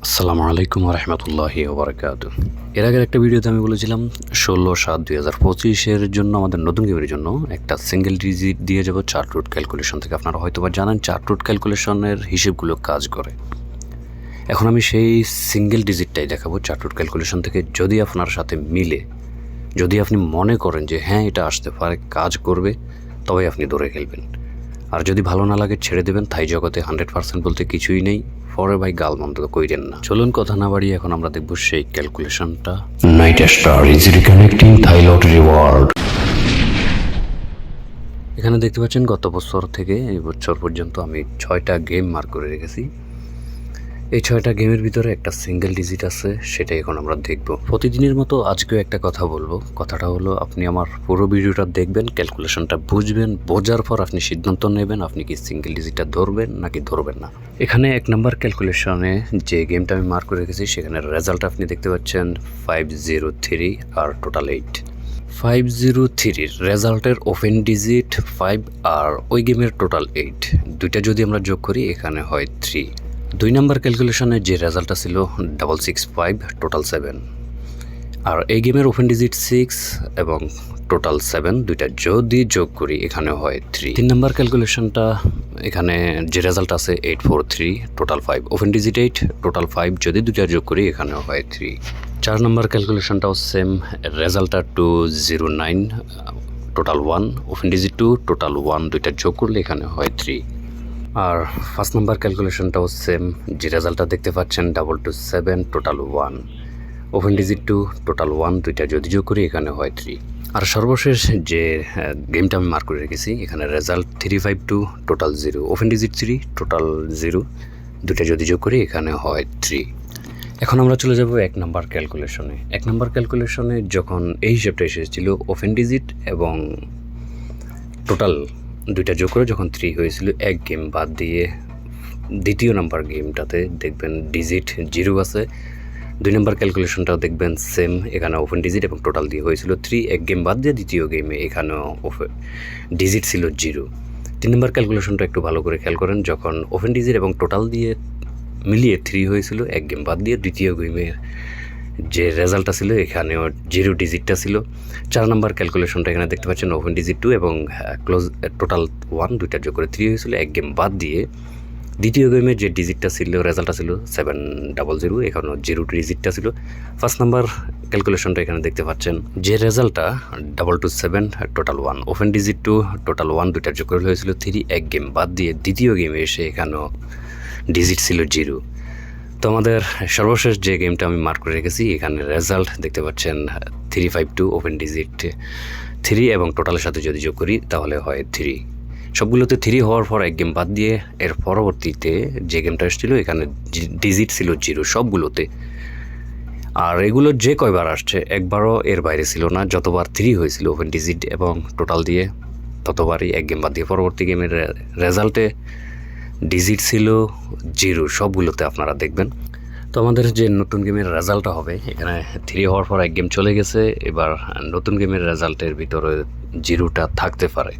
আসসালামু আলাইকুম রহমতুল্লাহি ওবরাকাতু। এর আগের একটা ভিডিওতে আমি বলেছিলাম 16/7/2025 জন্য আমাদের নতুন গেমের জন্য একটা সিঙ্গেল ডিজিট দিয়ে যাব চার্ট রুট ক্যালকুলেশন থেকে। আপনারা হয়তোবা জানেন চার্ট রুট ক্যালকুলেশনের হিসেবগুলো কাজ করে। এখন আমি সেই সিঙ্গেল ডিজিটটাই দেখাবো চার্ট রুট ক্যালকুলেশন থেকে। যদি আপনার সাথে মিলে, যদি আপনি মনে করেন যে হ্যাঁ এটা আসতে পারে, কাজ করবে, তবে আপনি ধরে খেলবেন। আর যদি ভালো না লাগে ছেড়ে দেবেন। থাই জগতে 100% বলতে কিছুই নেই। পরে ভাই গালমন্দ কইরেন না। চলুন কথা না বাড়িয়ে এখন আমরা দেখব সেই ক্যালকুলেশনটা। Night star is reconnecting Thai lottery reward. এখানে দেখতে পাচ্ছেন গত বছর থেকে এই বছর পর্যন্ত আমি 6টা গেম মার্ক করে রেখেছি। এই 6টা গেমের ভিতরে একটা সিঙ্গেল ডিজিট আছে, সেটাই এখন আমরা দেখব। প্রতিদিনের মতো আজকেও একটা কথা বলবো। কথাটা হলো, আপনি আমার পুরো ভিডিওটা দেখবেন, ক্যালকুলেশনটা বুঝবেন, বোঝার পর আপনি সিদ্ধান্ত নেবেন আপনি কি সিঙ্গেল ডিজিটটা ধরবেন নাকি ধরবেন না। এখানে 1 নম্বর ক্যালকুলেশনে যে গেমটা আমি মার্ক করে রেখেছি সেখানে রেজাল্ট আপনি দেখতে পাচ্ছেন 503 আর টোটাল 8। 503 রেজাল্টের ওপেন ডিজিট 5 আর ওই গেমের টোটাল 8, দুইটা যদি আমরা যোগ করি এখানে হয় 3। 2 নম্বর ক্যালকুলেশনে যে রেজাল্টটা ছিল 665 টোটাল 7, আর এই গেমের ওপেন ডিজিট 6 এবং টোটাল 7, দুইটা যদি যোগ করি এখানে হয় 3। 3 নম্বর ক্যালকুলেশনটা এখানে যে রেজাল্ট আছে 843 টোটাল 5, ওপেন ডিজিট 8 টোটাল 5, যদি দুইটা যোগ করি এখানে হয় 3। 4 নম্বর ক্যালকুলেশনটাও সেম, রেজাল্টটা 209 টোটাল 1, ওপেন ডিজিট 2 টোটাল 1, দুইটা যোগ করলে এখানে হয় 3। আর 5 নম্বর ক্যালকুলেশনটাও সেম, যে রেজাল্টটা দেখতে পাচ্ছেন 227 টোটাল 1, ওপেন ডিজিট 2 টোটাল 1, দুইটা যদি যোগ করি এখানে হয় 3। আর সর্বশেষ যে গেমটা আমি মার্ক করে রেখেছি এখানে result 352 total 0, open digit 3 total 0, দুইটা যদি যোগ করি এখানে হয় 3। এখন আমরা চলে যাব 1 নম্বর ক্যালকুলেশনে। 1 নম্বর ক্যালকুলেশনে যখন এই হিসেবটা এসেছিল ওপেন ডিজিট এবং টোটাল দুইটা যোগ করে যখন 3 হয়েছিল, এক গেম বাদ দিয়ে দ্বিতীয় নাম্বার গেমটাতে দেখবেন ডিজিট 0 আছে। 2 নম্বর ক্যালকুলেশনটাও দেখবেন সেম, এখানে ওপেন ডিজিট এবং টোটাল দিয়ে হয়েছিল 3, এক গেম বাদ দিয়ে দ্বিতীয় গেমে এখানেও ডিজিট ছিল 0। 3 নম্বর ক্যালকুলেশনটা একটু ভালো করে খেয়াল করেন, যখন ওপেন ডিজিট এবং টোটাল দিয়ে মিলিয়ে 3 হয়েছিল, এক গেম বাদ দিয়ে দ্বিতীয় গেমের যে রেজাল্টটা ছিল এখানেও 0 ডিজিটটা ছিল। 4 নম্বর ক্যালকুলেশনটা এখানে দেখতে পাচ্ছেন ওপেন ডিজিট 2 এবং ক্লোজ টোটাল 1, দুইটা যোগ করে 3 হয়েছিল, এক গেম বাদ দিয়ে দ্বিতীয় গেমের যে ডিজিটটা ছিল রেজাল্টটা ছিল 700, এখানেও 0 ডিজিটটা ছিল। 5 নম্বর ক্যালকুলেশনটা এখানে দেখতে পাচ্ছেন যে রেজাল্টটা 227 টোটাল 1, ওপেন ডিজিট 2 টোটাল 1, দুইটা যোগ করে হয়েছিল 3, এক গেম বাদ দিয়ে দ্বিতীয় গেমে এসে এখানেও ডিজিট ছিল 0। তো আমাদের সর্বশেষ যে গেমটা আমি মার্ক করে রেখেছি এখানে রেজাল্ট দেখতে পাচ্ছেন 352, ওপেন ডিজিট 3 এবং টোটালের সাথে যদি যোগ করি তাহলে হয় 3। সবগুলোতে 3 হওয়ার পর এক গেম বাদ দিয়ে এর পরবর্তীতে যে গেমটা এসেছিল এখানে ডিজিট ছিল 0 সবগুলোতে। আর এগুলো যে কয়বার আসছে একবারও এর বাইরে ছিল না, যতবার 3 হয়েছিল ওপেন ডিজিট এবং টোটাল দিয়ে ততবারই এক গেম বাদ দিয়ে পরবর্তী গেমের রেজাল্টে ডিজিট ছিল 0 সবগুলোতে আপনারা দেখবেন। তো আমাদের যে নতুন গেমের রেজাল্টটা হবে এখানে 3 হওয়ার পর এক গেম চলে গেছে, এবার নতুন গেমের রেজাল্টের ভিতরে 0টা থাকতে পারে।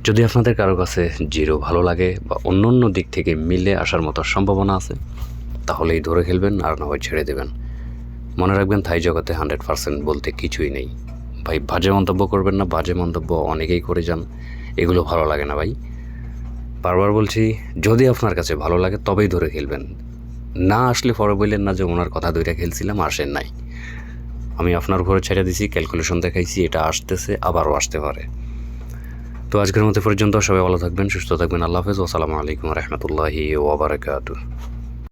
যদি আপনাদের কারো কাছে 0 ভালো লাগে বা অন্য দিক থেকে মিলে আসার মতো সম্ভাবনা আছে তাহলেই ধরে খেলবেন, আর না হয় ছেড়ে দেবেন। মনে রাখবেন থাই জগতে 100% বলতে কিছুই নেই ভাই। বাজে মন্তব্য করবেন না, বাজে মন্তব্য অনেকেই করে যান, এগুলো ভালো লাগে না ভাই। বারবার বলছি, যদি আপনার কাছে ভালো লাগে তবেই ধরে খেলবেন, না আসলে পরে বললেন না যে ওনার কথা দুইটা খেলছিলাম আসেন নাই। আমি আপনার উপরে ছেড়ে দিছি, ক্যালকুলেশন দেখাইছি, এটা আসতেছে আবারও আসতে পারে। তো আজকের মতো পর্যন্ত সবাই ভালো থাকবেন, সুস্থ থাকবেন। আল্লাহ হাফেজ, আসসালামু আলাইকুম রহমতুল্লাহি ওয়া বারাকাতুহু।